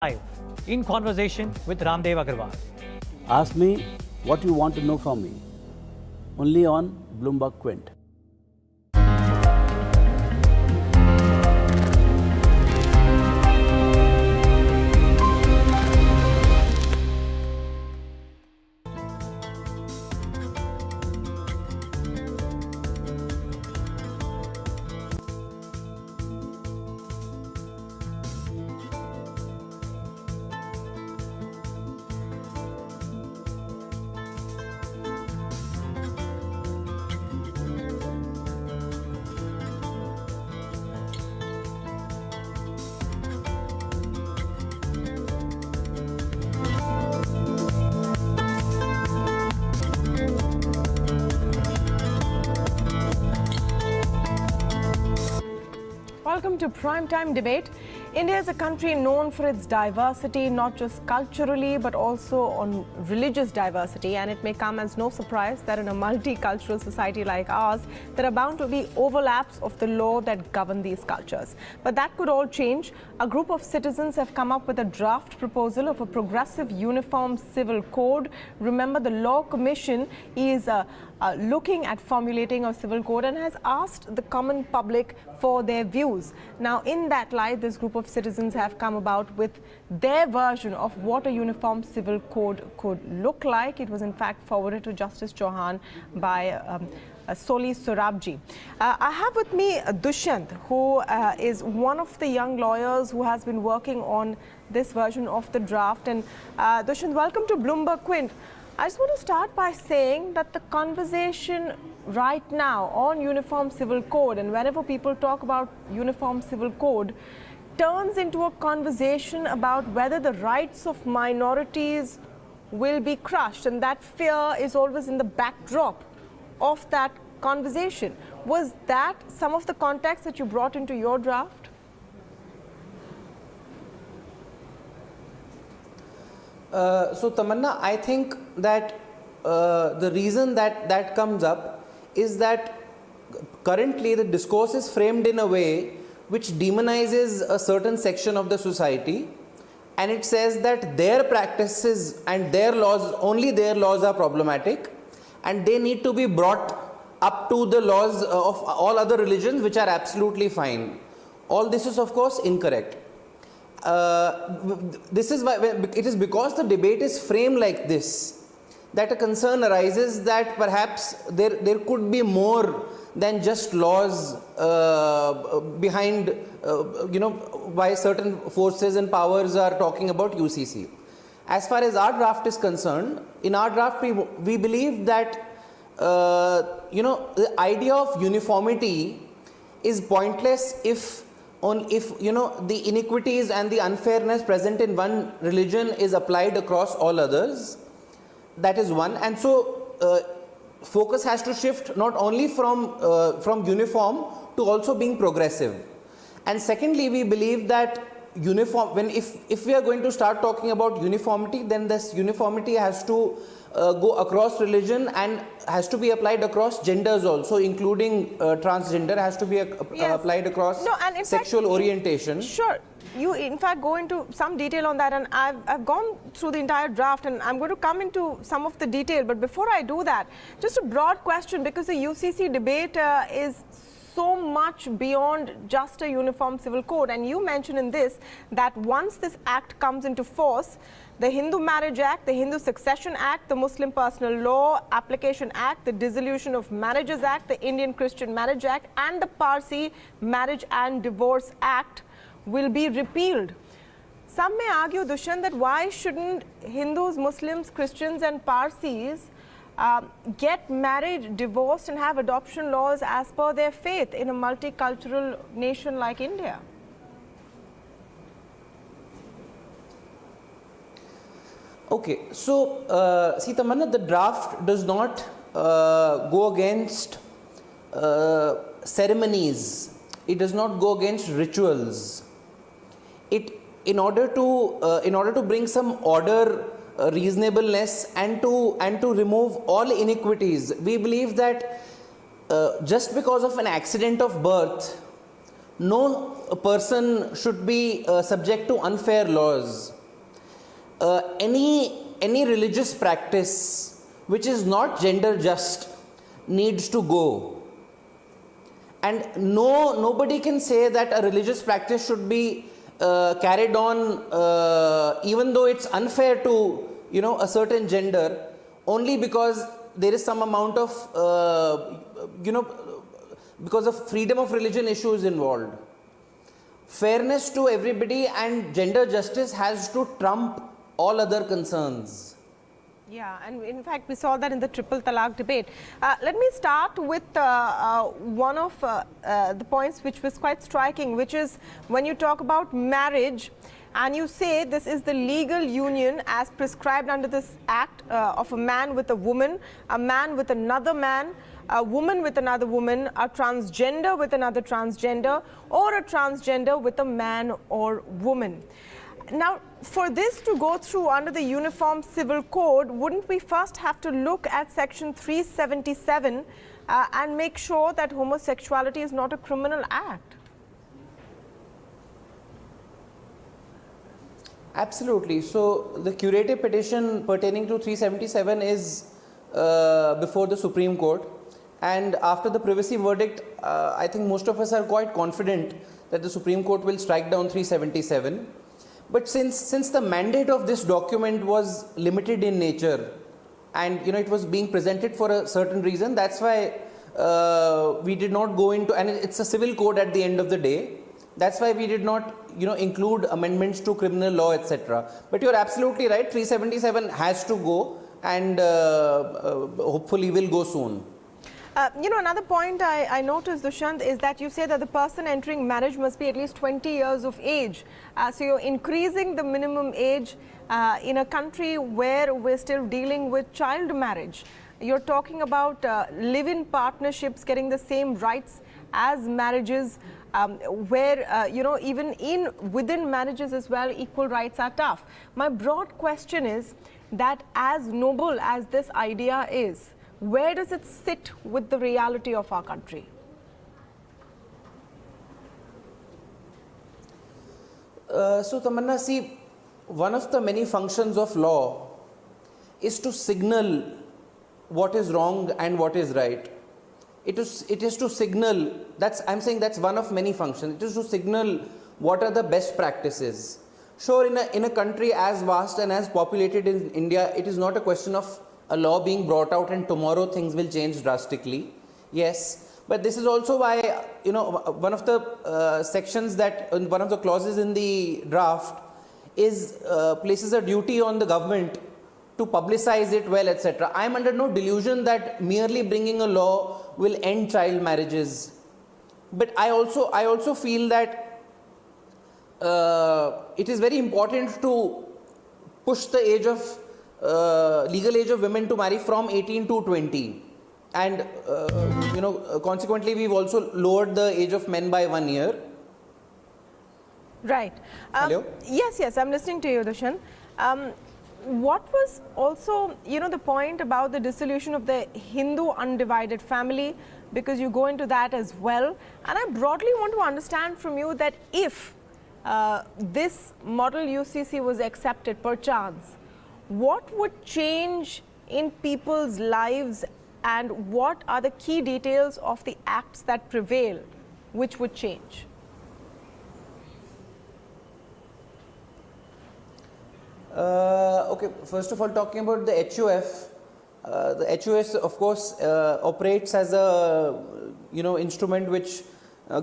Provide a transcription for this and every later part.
Live in conversation with Ramdev Agarwal. Ask me what you want to know from me. Only on BloombergQuint. Welcome to Primetime Debate. India is a country known for its diversity, not just culturally, but also on religious diversity. And it may come as no surprise that in a multicultural society like ours, there are bound to be overlaps of the law that govern these cultures. But that could all change. A group of citizens have come up with a draft proposal of a progressive uniform civil code. Remember, the Law Commission is looking at formulating a civil code and has asked the common public for their views. Now, in that light, this group of citizens have come about with their version of what a uniform civil code could look like. It was in fact forwarded to Justice Chauhan by Soli Sorabji. I have with me Dushyant, who is one of the young lawyers who has been working on this version of the draft. And Dushyant, welcome to BloombergQuint. I just want to start by saying that the conversation right now on Uniform Civil Code, and whenever people talk about Uniform Civil Code, turns into a conversation about whether the rights of minorities will be crushed, and that fear is always in the backdrop of that conversation. Was that some of the context that you brought into your draft? So Tamanna, I think that the reason that comes up is that currently the discourse is framed in a way which demonizes a certain section of the society, and it says that their practices and their laws, only their laws are problematic, and they need to be brought up to the laws of all other religions, which are absolutely fine. All this is of course incorrect. This is why it is because the debate is framed like this that a concern arises that perhaps there could be more than just laws behind why certain forces and powers are talking about UCC. As far as our draft is concerned, in our draft we believe that the idea of uniformity is pointless if the inequities and the unfairness present in one religion is applied across all others. That is one. And so focus has to shift not only from uniform to also being progressive. And secondly, we believe that if we are going to start talking about uniformity, then this uniformity has to go across religion and has to be applied across genders also, including transgender, has to be applied across sexual orientation. Sure. You in fact go into some detail on that, and I've gone through the entire draft, and I'm going to come into some of the detail. But before I do that, just a broad question, because the UCC debate is so much beyond just a uniform civil code. And you mentioned in this that once this act comes into force, the Hindu Marriage Act, the Hindu Succession Act, the Muslim Personal Law Application Act, the Dissolution of Marriages Act, the Indian Christian Marriage Act, and the Parsi Marriage and Divorce Act will be repealed. Some may argue, Dushyant, that why shouldn't Hindus, Muslims, Christians and Parsis get married, divorced and have adoption laws as per their faith in a multicultural nation like India? Okay, so see Tamanna, the draft does not go against ceremonies. It does not go against rituals. In order to bring some order, reasonableness, and to remove all iniquities, we believe that just because of an accident of birth, no person should be subject to unfair laws. Any religious practice which is not gender just needs to go. And nobody can say that a religious practice should be carried on even though it's unfair to a certain gender, only because there is some amount of because of freedom of religion issues involved. Fairness to everybody and gender justice has to trump all other concerns. Yeah, and in fact, we saw that in the triple talaq debate. Let me start with one of the points which was quite striking, which is when you talk about marriage and you say this is the legal union as prescribed under this act of a man with a woman, a man with another man, a woman with another woman, a transgender with another transgender, or a transgender with a man or woman. Now, for this to go through under the Uniform Civil Code, wouldn't we first have to look at Section 377 and make sure that homosexuality is not a criminal act? Absolutely. So, the curative petition pertaining to 377 is before the Supreme Court. And after the privacy verdict, I think most of us are quite confident that the Supreme Court will strike down 377. But since the mandate of this document was limited in nature, and it was being presented for a certain reason, that's why we did not go into, and it's a civil code at the end of the day. That's why we did not include amendments to criminal law, etc. But you're absolutely right. 377 has to go, and hopefully will go soon. Another point I noticed, Dushyant, is that you say that the person entering marriage must be at least 20 years of age. So you're increasing the minimum age in a country where we're still dealing with child marriage. You're talking about live-in partnerships getting the same rights as marriages, where, even within marriages as well, equal rights are tough. My broad question is that as noble as this idea is, where does it sit with the reality of our country? So, Tamanna, see, one of the many functions of law is to signal what is wrong and what is right. It is to signal, I'm saying that's one of many functions. It is to signal what are the best practices. Sure, in a country as vast and as populated in India, it is not a question of a law being brought out and tomorrow things will change drastically. Yes, but this is also why, one of the sections one of the clauses in the draft is places a duty on the government to publicize it well, etc. I am under no delusion that merely bringing a law will end child marriages. But I also feel that it is very important to push the age of legal age of women to marry from 18 to 20, and consequently we've also lowered the age of men by 1 year. Right. Hello? Yes, I'm listening to you, Dushyant. What was also, the point about the dissolution of the Hindu undivided family, because you go into that as well. And I broadly want to understand from you that if this model UCC was accepted perchance, what would change in people's lives and what are the key details of the acts that prevail which would change? Okay, first of all, talking about the HUF, the HUS of course operates as a instrument which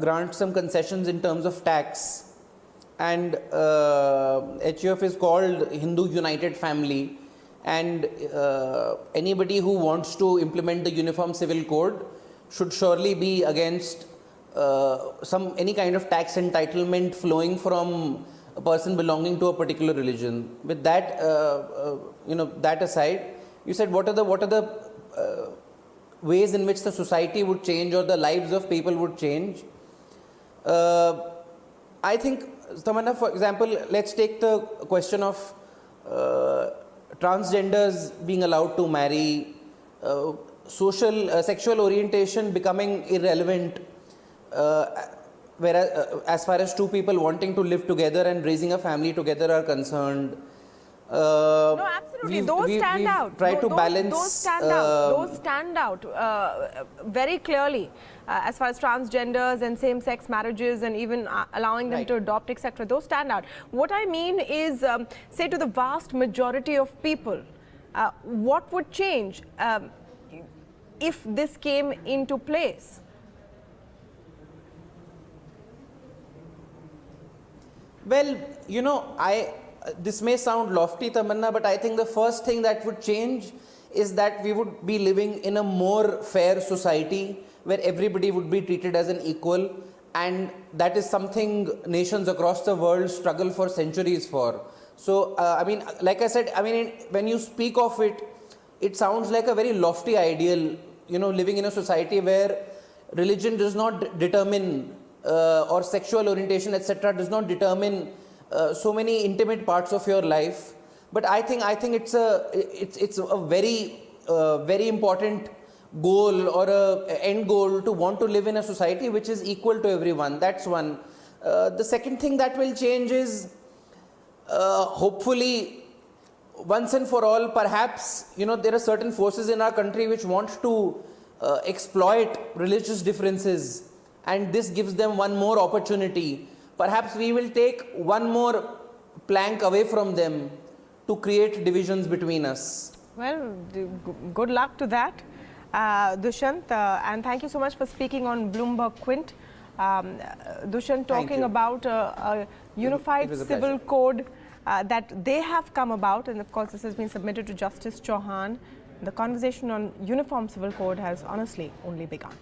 grants some concessions in terms of tax, and HUF is called Hindu United Family, and anybody who wants to implement the Uniform Civil Code should surely be against any kind of tax entitlement flowing from a person belonging to a particular religion. With that, that aside, you said what are the ways in which the society would change or the lives of people would change. I think, Tamanna, for example, let's take the question of transgenders being allowed to marry, sexual orientation becoming irrelevant. whereas as far as two people wanting to live together and raising a family together are concerned. No, absolutely. Those stand we've out. tried to balance. Those stand out. Those stand out very clearly as far as transgenders and same-sex marriages and even allowing them to adopt, etc. Those stand out. What I mean is, say to the vast majority of people, what would change if this came into place? Well, you know, this may sound lofty, Tamanna, but I think the first thing that would change is that we would be living in a more fair society where everybody would be treated as an equal, and that is something nations across the world struggle for centuries for. So, I mean, like I said, I mean, when you speak of it, it sounds like a very lofty ideal, you know, living in a society where religion does not determine or sexual orientation, etc., does not determine so many intimate parts of your life. But I think it's a very important goal or a end goal to want to live in a society which is equal to everyone. That's one. The second thing that will change is hopefully once and for all, perhaps, you know, there are certain forces in our country which want to exploit religious differences, and this gives them one more opportunity. Perhaps we will take one more plank away from them to create divisions between us. Well, good luck to that, Dushyant, and thank you so much for speaking on BloombergQuint. Dushyant, talking about a unified civil code that they have come about, and of course this has been submitted to Justice Chauhan. The conversation on uniform civil code has honestly only begun.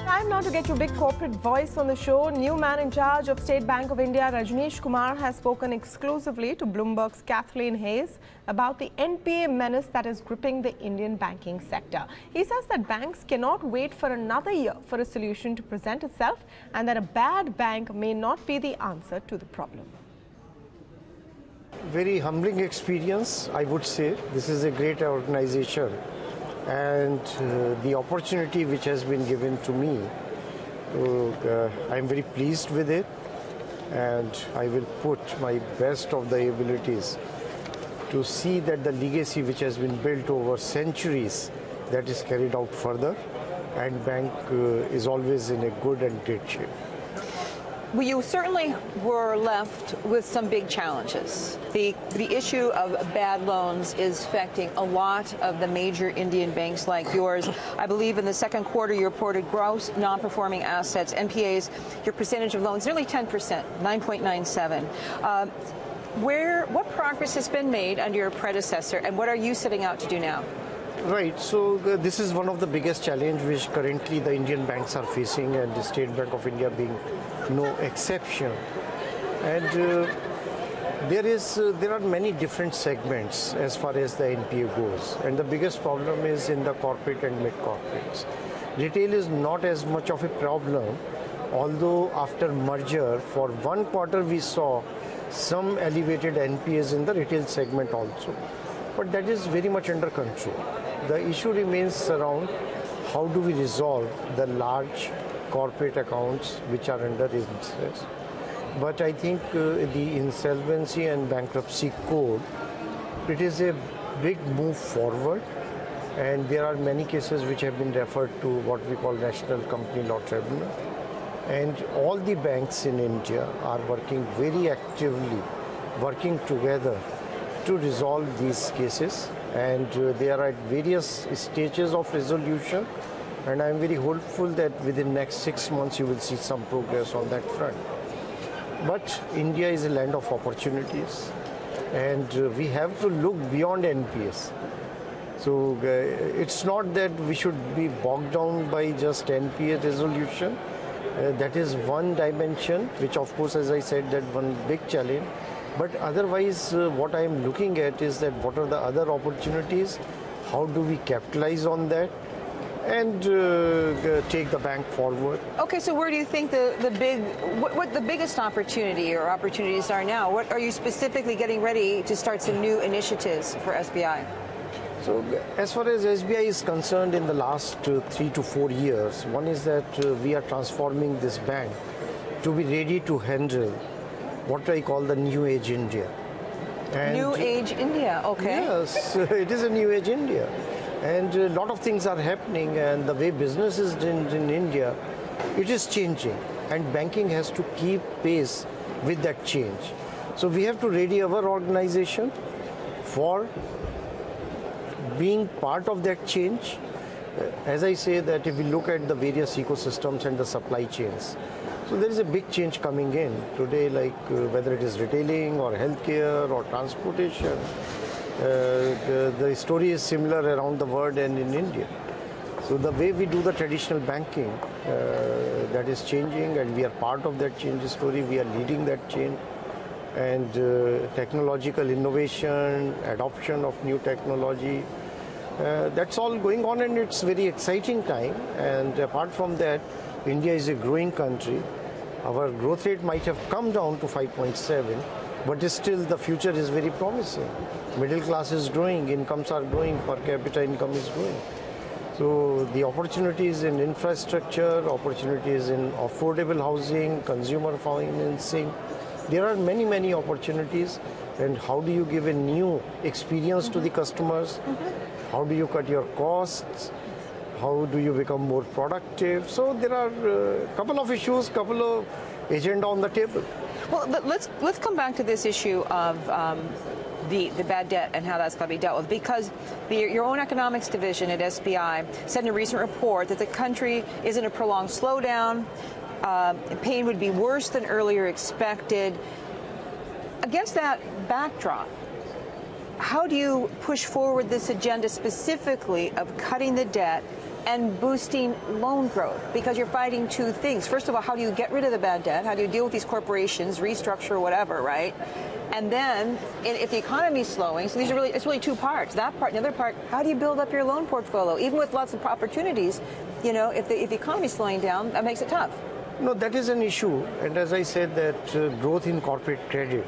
Time now to get your big corporate voice on the show. New man in charge of State Bank of India, Rajneesh Kumar, has spoken exclusively to Bloomberg's Kathleen Hayes about the NPA menace that is gripping the Indian banking sector. He says that banks cannot wait for another year for a solution to present itself, and that a bad bank may not be the answer to the problem. Very humbling experience, I would say. This is a great organization, and the opportunity which has been given to me, I'm very pleased with it, and I will put my best of the abilities to see that the legacy which has been built over centuries, that is carried out further, and bank is always in a good and great shape. Well, you certainly were left with some big challenges. The issue of bad loans is affecting a lot of the major Indian banks like yours. I believe in the second quarter you reported gross non-performing assets, NPAs, your percentage of loans, nearly 10%, 9.97. What progress has been made under your predecessor, and what are you setting out to do now? Right, so this is one of the biggest challenges which currently the Indian banks are facing, and the State Bank of India being no exception. And there are many different segments as far as the NPA goes, and the biggest problem is in the corporate and mid-corporates. Retail is not as much of a problem, although after merger, for one quarter we saw some elevated NPAs in the retail segment also. But that is very much under control. The issue remains around how do we resolve the large corporate accounts which are under interest. But I think the insolvency and bankruptcy code, it is a big move forward, and there are many cases which have been referred to what we call National Company Law Tribunal. And all the banks in India are working very actively, working together to resolve these cases, and they are at various stages of resolution, and I am very hopeful that within next 6 months you will see some progress on that front. But India is a land of opportunities, and we have to look beyond NPS. So it's not that we should be bogged down by just NPA resolution. That is one dimension, which of course, as I said, that one big challenge. But otherwise, what I am looking at is that what are the other opportunities, how do we capitalize on that, and take the bank forward. Okay, so where do you think what the biggest opportunity or opportunities are now? What are you specifically getting ready to start some new initiatives for SBI? So as far as SBI is concerned, in the last 3 to 4 years, one is that we are transforming this bank to be ready to handle what I call the new age India. And New age India, okay. Yes, it is a new age India. And a lot of things are happening, and the way business is done in India, it is changing. And banking has to keep pace with that change. So we have to ready our organization for being part of that change. As I say that if we look at the various ecosystems and the supply chains, so there is a big change coming in today, like whether it is retailing or healthcare or transportation. The story is similar around the world and in India. So the way we do the traditional banking, that is changing, and we are part of that change story. We are leading that change. And technological innovation, adoption of new technology, that's all going on, and it's very exciting time. And apart from that, India is a growing country. Our growth rate might have come down to 5.7, but still the future is very promising. Middle class is growing, incomes are growing, per capita income is growing. So the opportunities in infrastructure, opportunities in affordable housing, consumer financing, there are many, many opportunities. And how do you give a new experience to the customers? How do you cut your costs? How do you become more productive? So there are a couple of issues, couple of agenda on the table. Well, let's come back to this issue of the bad debt and how that's going to be dealt with, because your own economics division at SBI said in a recent report that the country is in a prolonged slowdown. Pain would be worse than earlier expected. Against that backdrop, how do you push forward this agenda specifically of cutting the debt and boosting loan growth? Because you're fighting two things. First of all, how do you get rid of the bad debt? How do you deal with these corporations, restructure, whatever, right? And then, if the economy is slowing, so it's really two parts. That part, and the other part, how do you build up your loan portfolio? Even with lots of opportunities, you know, if the economy is slowing down, that makes it tough. No, that is an issue. And as I said, that growth in corporate credit,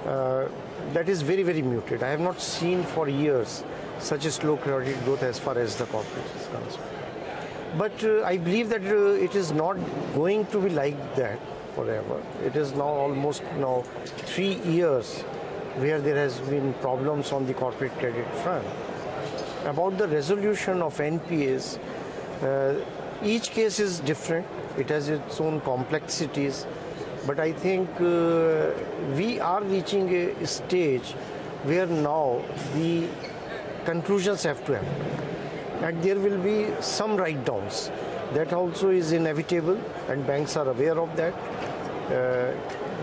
that is very, very muted. I have not seen for years such a slow credit growth as far as the corporate is concerned. But I believe that it is not going to be like that forever. It is now almost 3 years where there has been problems on the corporate credit front. About the resolution of NPAs, each case is different. It has its own complexities. But I think we are reaching a stage where now the conclusions have to happen. And there will be some write-downs. That also is inevitable, and banks are aware of that.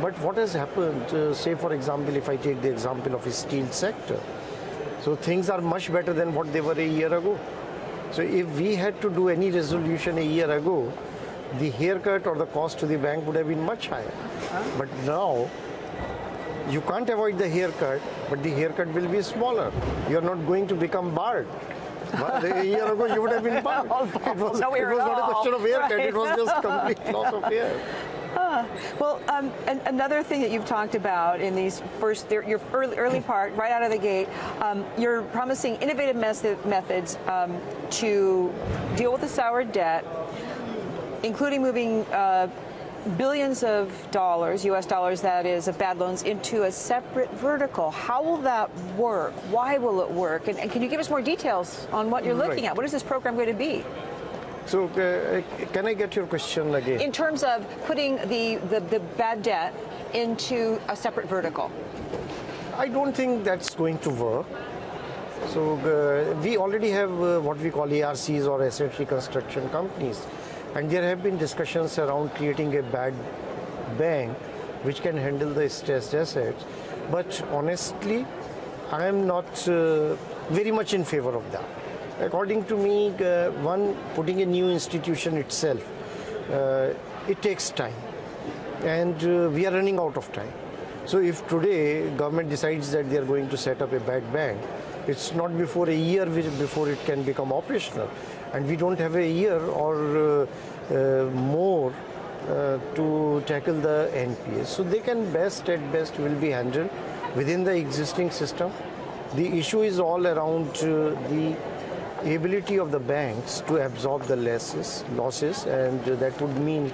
But what has happened, say for example, if I take the example of the steel sector, so things are much better than what they were a year ago. So if we had to do any resolution a year ago, the haircut or the cost to the bank would have been much higher. But now, you can't avoid the haircut, but the haircut will be smaller. You're not going to become bald. A year ago, you would have been bald. It was not a question of haircut, right. It was just complete loss of hair. Well, another thing that you've talked about in these your early part, right out of the gate, you're promising innovative methods to deal with the sour debt, including moving billions of dollars, U.S. dollars that is, of bad loans into a separate vertical. How will that work? Why will it work? And can you give us more details on what you're looking at? What is this program going to be? So can I get your question again? In terms of putting the bad debt into a separate vertical. I don't think that's going to work. So we already have what we call ARCs or asset reconstruction companies. And there have been discussions around creating a bad bank which can handle the stressed assets. But honestly, I am not very much in favor of that. According to me, putting a new institution itself, it takes time. And we are running out of time. So if today government decides that they are going to set up a bad bank, It's not before a year before it can become operational. And we don't have a year or more to tackle the NPAs. So they can at best will be handled within the existing system. The issue is all around the ability of the banks to absorb the losses, and that would mean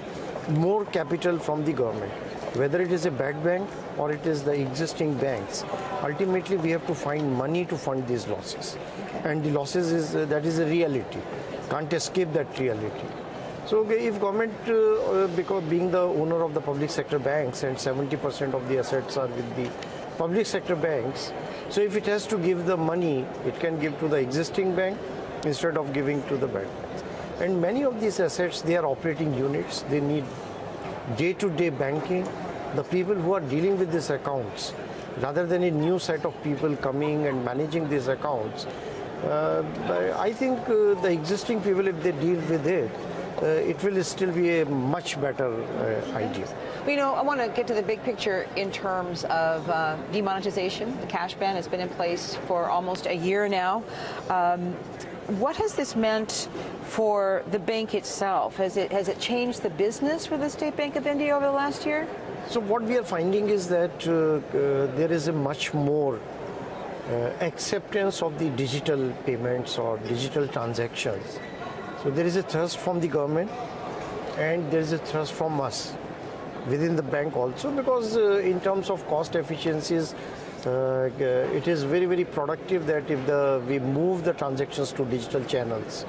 more capital from the government. Whether it is a bad bank or it is the existing banks, ultimately we have to find money to fund these losses. And the losses that is a reality. Can't escape that reality. So if government, because being the owner of the public sector banks and 70% of the assets are with the public sector banks, so if it has to give the money, it can give to the existing bank instead of giving to the bad banks. And many of these assets, they are operating units. They need day-to-day banking. The people who are dealing with these accounts, rather than a new set of people coming and managing these accounts, I think the existing people, if they deal with it, it will still be a much better idea. Well, I want to get to the big picture in terms of demonetization. The cash ban has been in place for almost a year now. What has this meant for the bank itself? Has it changed the business for the State Bank of India over the last year? So what we are finding is that there is a much more acceptance of the digital payments or digital transactions. So there is a thrust from the government and there is a thrust from us within the bank also, because in terms of cost efficiencies, it is very, very productive that if we move the transactions to digital channels.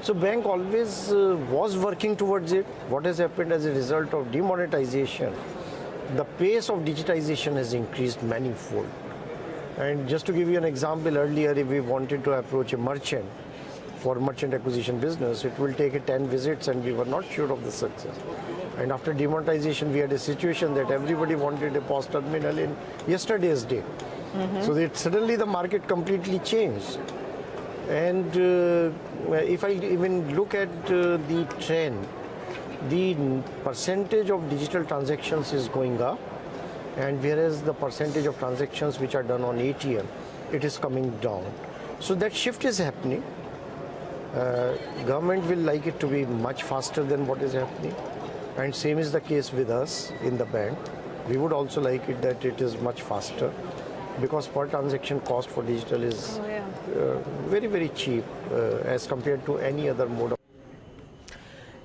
So bank always was working towards it. What has happened as a result of demonetization, the pace of digitization has increased manifold. And just to give you an example, earlier if we wanted to approach a merchant for merchant acquisition business, it will take 10 visits and we were not sure of the success. And after demonetization, we had a situation that everybody wanted a POS terminal in yesterday's date. So suddenly the market completely changed. And if I even look at the trend, the percentage of digital transactions is going up, and whereas the percentage of transactions which are done on ATM, it is coming down. So that shift is happening. Government will like it to be much faster than what is happening, and same is the case with us in the bank. We would also like it that it is much faster, because per transaction cost for digital is very, very cheap as compared to any other mode of.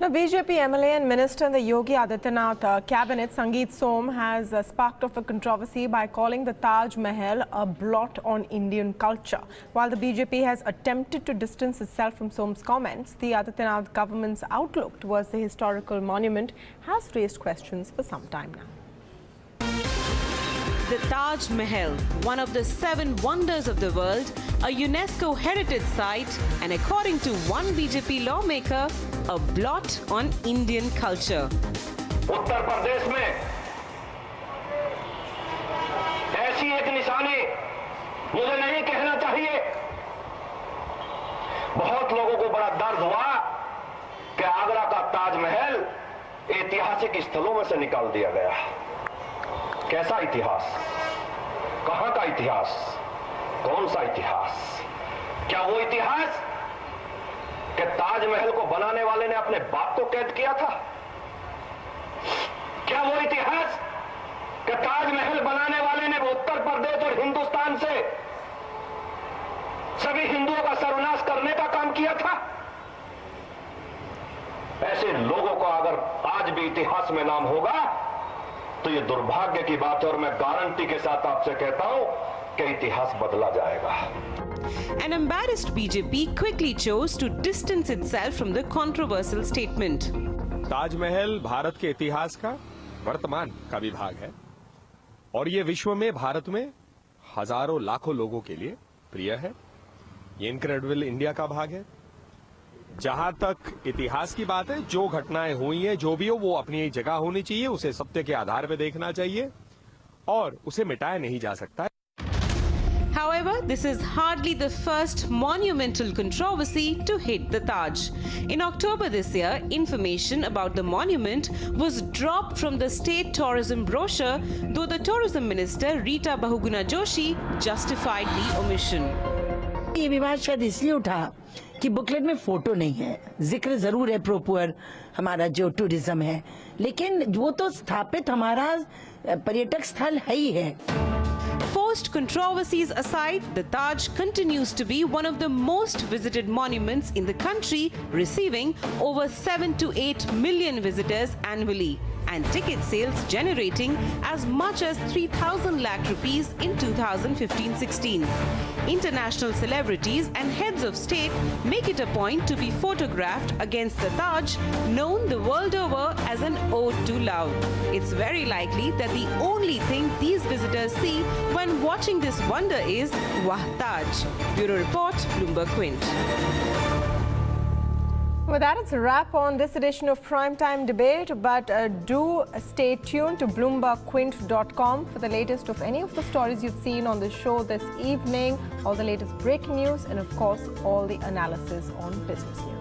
Now, BJP MLA and Minister in the Yogi Adityanath cabinet, Sangeet Som, has sparked off a controversy by calling the Taj Mahal a blot on Indian culture. While the BJP has attempted to distance itself from Som's comments, the Adityanath government's outlook towards the historical monument has raised questions for some time now. The Taj Mahal, one of the 7 wonders of the world, a UNESCO heritage site, and according to one BJP lawmaker, a blot on Indian culture. Uttar Pradesh में ऐसी एक निशानी मुझे नहीं कहना चाहिए। बहुत लोगों को बड़ा दर्द हुआ कि आगरा का ताजमहल ऐतिहासिक स्थलों में से निकाल दिया गया। कैसा इतिहास, कहां का इतिहास, कौन सा इतिहास? क्या वो इतिहास कि ताजमहल को बनाने वाले ने अपने बाप को कैद किया था? क्या वो इतिहास कि ताजमहल बनाने वाले ने उत्तर प्रदेश और हिंदुस्तान से सभी हिंदुओं का सर्वनाश करने का काम किया था? ऐसे लोगों को अगर आज भी इतिहास में नाम होगा तो ये दुर्भाग्य की बात है, और मैं गारंटी के साथ आपसे कहता हूं कि इतिहास बदला जाएगा। An embarrassed BJP quickly chose to distance itself from the controversial statement. Taj Mahal Bharat के इतिहास का वर्तमान का भी भाग है, और ये विश्व में भारत में हजारों लाखों लोगों के लिए प्रिय है। ये इनक्रेडिबल इंडिया का भाग है। जहां तक इतिहास की बात है, जो घटनाएं हुई हैं, जो भी हो, वो अपनी एक जगह होनी चाहिए, उसे सत्य के आधार पर देखना चाहिए और उसे मिटाया नहीं जा सकता। However, this is hardly the first monumental controversy to hit the Taj. In October this year, information about the monument was dropped from the state tourism brochure, though the tourism minister Rita Bahuguna Joshi justified the omission. ये विवाद शायद इसलिए उठा कि booklet में photo नहीं है, जिक्र जरूर है प्रो पुअर हमारा जो टूरिज्म है, लेकिन वो तो स्थापित हमारा पर्यटक स्थल है ही है। Forced controversies aside, the Taj continues to be one of the most visited monuments in the country, receiving over 7 to 8 million visitors annually, and ticket sales generating as much as 3,000 lakh rupees in 2015-16. International celebrities and heads of state make it a point to be photographed against the Taj, known the world over as an ode to love. It's very likely that the only thing these visitors see when watching this wonder is Wah Taj. Bureau Report, BloombergQuint. With that, it's a wrap on this edition of Primetime Debate, but do stay tuned to BloombergQuint.com for the latest of any of the stories you've seen on the show this evening, all the latest breaking news, and of course, all the analysis on business news.